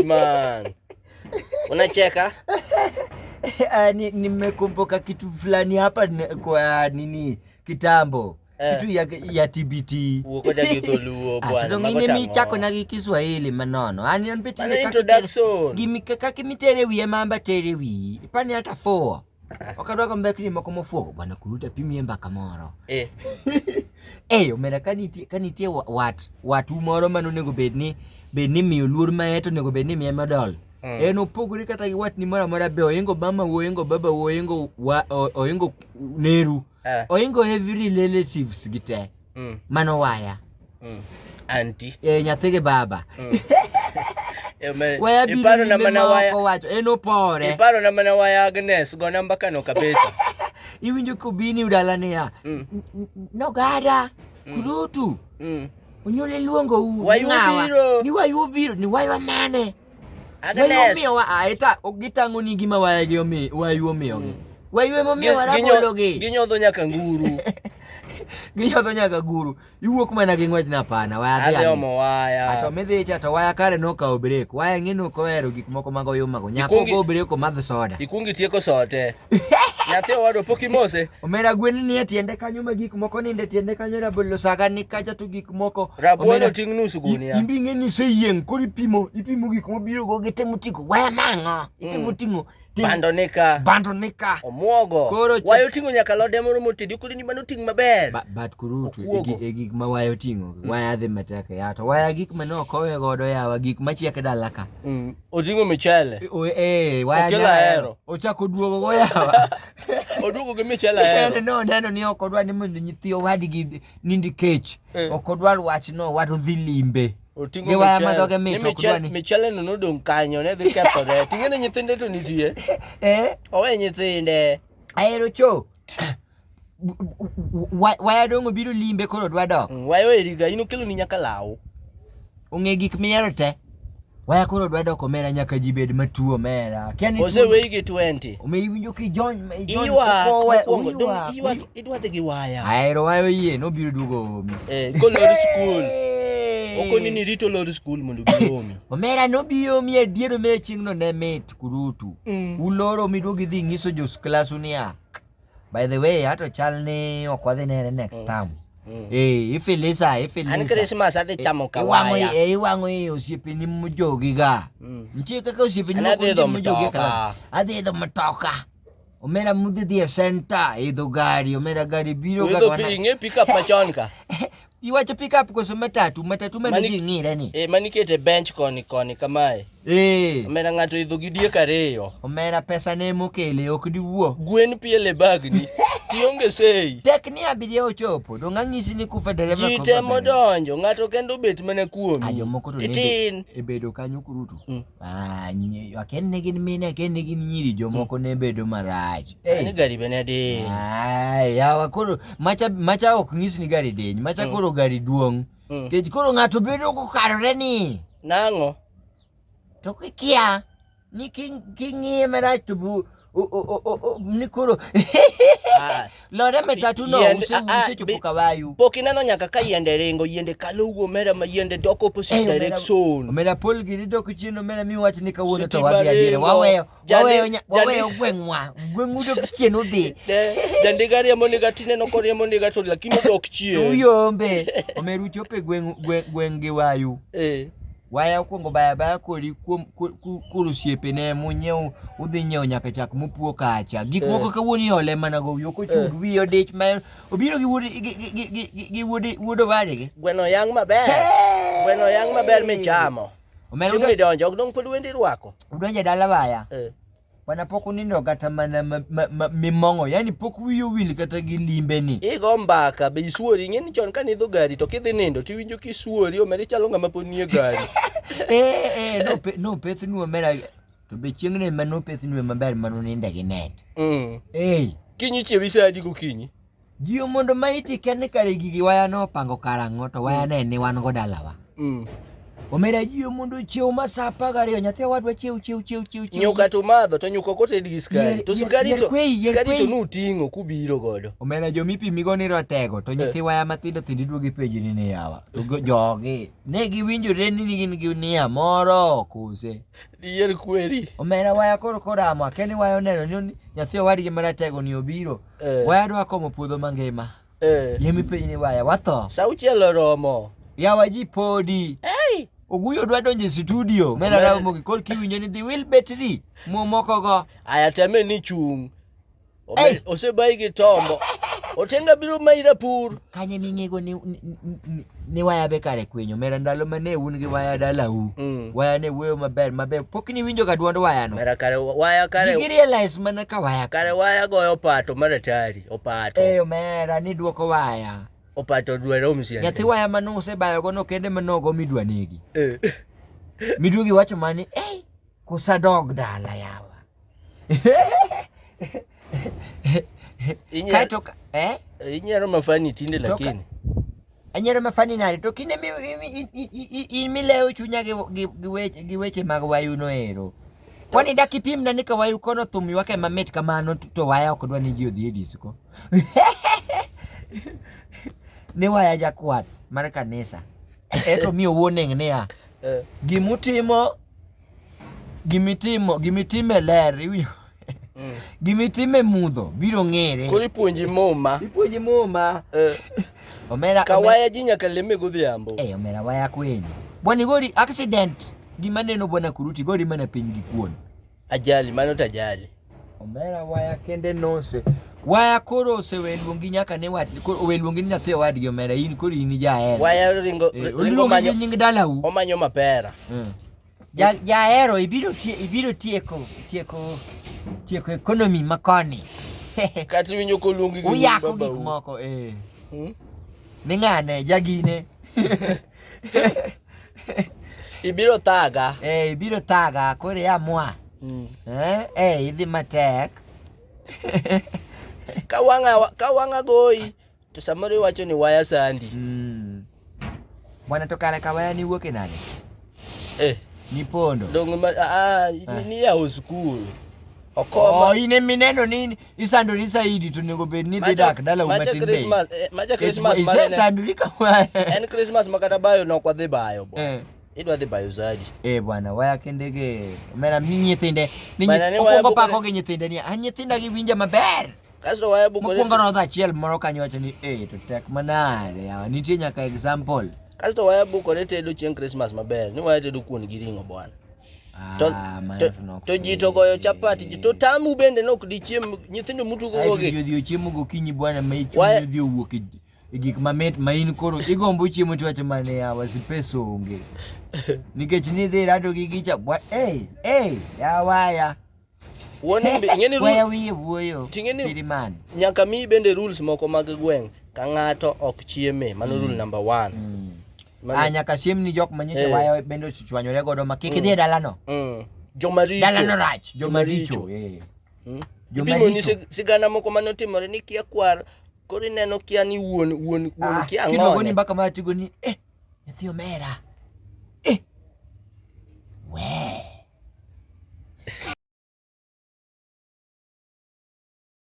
good man. Unacheka? Nimekumbuka kitu fulani hapa kwa nini kitambo. Kitu ya TBT. Ukoda gitu Luo bwana. Ngine michako na Kiswahili manono. Ani onbeti introduction. Gimika kimiterewi ya mamba terewi. Pani hata 4. Wakadwa kwa mbekini makomo 4 bwana kuruta pimi mbaka moro. Omera kanitie watu moro manonego bedni mi uluor maeto nego bedni mi emadol. Eno poguri kata gi wat ni mora be oyengo bama oyengo baba oyengo neru. Oyengo every relatives gite. Mano waya. Auntie. Nyathege baba. Waya iparo na mana waya. Wacho eno pore. Iparo na mana waya Agnes go namba kano kabisa. Iwinjo kubini udalane ya. No gada. Kurutu. Unyole luongo u. Wayubiro. Ni wayubiro, ni wayo mane. Agnes. Wayumio wa aita ogitango ni gima wayumio. Wayumio warabologi. Ginyodho nyaka nguru. Ginyodho nyaka guru. Iwuok mana gi ngwech na pana waya adhi omo waya. Ato medhicha to waya kare no ka break. Waya ngino ko ero gik moko mago yumago. Nyako go break madh soda. Ikungi tieko sote. Nyathi wado pokimose. Omera gwen ni atiende kanyo ma gik moko ninde tiende kanyo rabolo saga ni kacha to gik moko. Rabuono ting nusu gunia. Imbinge ni seyieng kori ipimo gik mobiro go gitemo tiko. Waya mango. Itemo tingo. Bando nika. Omuogo. Wayo tingo nyaka lode moro motedi kuri ni mano ting maber. Bat kurutu gik ma wayo tingo. Waya dhi mateke yato. Waya gik mano kowe godo yawa gik machiek dalaka. Otingo michele. Waya nyaro. Ochako duogo go yawa. Oduogo gi michele ero. Neno ni okodwa ni mondo nyithi owadi gi nindi kech. Okodwa wach no wado dhi limbe. Otingo michele no nodong kanyo ne dhi kethore. Tingene nyithinde to nitie. Owe nyithinde. Aero cho. Waya dongo biro limbe koro dwa dok. Wayo eriga ino kelo ni nyaka law. Onge gik miero te. Waya koro dwa dok omera nyaka jibed matuo mera. Ose wegi 20. Omeri winjo ki John idwa dhi gi waya. Aero wayo yie no biro dugo. Kolor school. Okoni ni rito lor school mondo giomi. Omera no biomi e diero me chingno ne mit kurutu. Uloro miduogi dhi ngiso jos class unia. By the way, ato chalni okwadhi nere next time. Ifilisa. An Christmas adhi chamo kawaya. Iwango osiepe ni mojogi ga. Ntie kaka osiepe ni mojogi ka. Adhi idho matoka. Omera mudhi dhi e center, idho gari, omera gari biro ga wana. Idho pick up machon ka. Iwacho pick up koso matatu manigi ng'ire ni. Manikete bench koni kamae. Omera ng'ato idho gi diek ariyo. Omera pesa ne mokele ok diwuo. Gwen piele bag ni. Tionge sei. Tekni abiria ochopo. Dong ang'isi ni kufa dereva ko. Jite modonjo. Ng'ato kendo bet mana kuomi. Ajo moko to ne bedo kanyo kurutu. Aken ne gin mine, aken ne gin nyiri jomoko ne bedo marach. Ani gari bene de. Yawa koro macha ok ng'isi ni gari deny. Macha koro gari duong'. Kech koro ng'ato bedo kokarore ni. Nang'o? To kia ni king'iye marach to bu nikoro lore metatu no usechopo kawayu pokineno nyaka ka yiende ringo yiende kaluwo mera ma yiende doko opposite direction mera pol giri doko chien mera miwach ni kawuono to wadhi adiere waweyo gweng'u dok chien udhi jandiga riembo niga tineno koriembo niga to lakini dok chien uyombe omeru chope gweng' gi wayu waya kuongo baya kodi kuru siepe ne munyeo udhi nyeo nyaka chak mupuo kacha gik moko kawuoni ole mana go yoko chud wi odich ma obiro gi wuodo barege gweno yang maber michamo chimi donjo ok dong pod wendi rwako udonje dala baya wana pok unindo kata mana mimongo yani pok wiyo wil kata gi limbe ni igo mbaka be isuori ngeni chon ka nidho gari to kidhi nindo tiwinjo kisuori omeri chalo ngama ponie gari no pethnu omera to be chiengne mano pethnu maber mano ninde gi net kinyi chiewi sadi gokinyi jio mondo maiti kene kare gigi waya no pango karango to waya ne ni wan go dalawa Omera jiyo mundu chiew masa 12 nyathi wadwa chiew. Nyuka to madho to nyuka koted gi skari. To skari to nuting'o kubiro godo. Omera jomipi migo ni rotego to nyathi waya mathindo duogi penji ni yawa. Jogi ne giwinjore ni gin gi nia moro kuse. Dier kweri. Omera waya koro amo keni waya oneno ni nyathi wadgi maratego ni obiro. Waya dwa komo puodho mangima. Yemi penji ni waya watho. Sauchielo romo. Yawa ji podi. Hey. Oguyo dwa donje studio. Mera rawo mogi kor kiwinjo ni the will battery. Moko go. Aya teme ni chung. Osebai gi tombo. Otenga biro maira pur. Kanye mingego ni waya be kare kwenyo. Mera ndalo mane un gi waya dala u. Waya ne weyo maber. Pokni winjo ka duond waya no. Mera kare waya kare. Digi realize mana ka waya. Kare waya goyo pato maratari. Opato. Mera ni duoko waya. Opato dwero msiya. Nyathi waya manose bayo go no kende manogo midwa negi. Miduogi wacho mani, kusa dog dala yawa. Kaito inyaro mafani tinde lakini. Anyaro mafani nari to kine mi leo chunya gi weche mag wayu no ero. Kwani dakipim na nika wayu kono thumi wake mamit kamano to waya ok dwa ni ji odhi e disco. Ne waya jakwath mar kanisa. Eto miyo warning niya. Gimitime ler iwinjo. Gimitime mudho biro ng'ere. Kori puonji muma. Omera ka waya ji nyaka leme godhiambo. Omera waya kwenye. Bwani gori accident. Gima neno bwana kuruti gori mana piny gi kuon. Ajali mano tajali. Omera waya kende nose. Waya koro oseweluongi nyaka ne oweluongi nyathi wadgi omera in koro in jahero. Waya ringo manyo nying dalau. Omanyo mapera. Jahero ibiro tieko economy makoni. Kati winjo koluongi gi uyako gik moko ni ng'ane jagine. Ibiro thaga. Ibiro thaga koro ya mwa. Idhi matek. Kawanga goi to samoro wacho ni waya sandi. Bwana to kare ka waya ni wuok e nade? Ni pondo. Dongo ni ya school. Okoma. Ine mineno nini isandori saidi tunego bed ni dhi dak dala umatin be. Maja Christmas mane. Isandori ka waya. En Christmas makata bayo no kwa dhi bayo bo. Idwa dhi bayo zadi. Bwana waya kendege. Mera nyithinde. Okwongo pako gi nyithinde ni nyithinda gi winja maber. Kasto waya buko. Mokwongo no dha chiel moro kanyo wacho ni to tek manade yawa nitie nyaka example. Kasto waya buko ne tedo chieng Christmas maber. Ni waya tedo kuon gi ringo bwana. To ji to goyo chapati ji to tamu bende nok di chiem nyithindo mutugo goge. Ji chiemo gokinyi bwana maichu dhi owuok e gik mamit main koro igombo chiemo to wacho mane yawa sipeso onge. Nikech ni dhi rado gi gicha ya waya. Woni ngeni waya wiye wuoyo. Piriman. Nyaka mi bende rules moko mag gweng ka ng'ato ok chieme mano rule number 1. Nyaka siem ni jok manyiche waya bende chwanyore godo makik dhi dalano. Jomaricho. Dalano rach, jomaricho. Bimo ni sigana moko manotimore ni kia kwar kori neno kia ni wuon kia ng'one. Kino goni mbaka matigo ni nyathi omera. We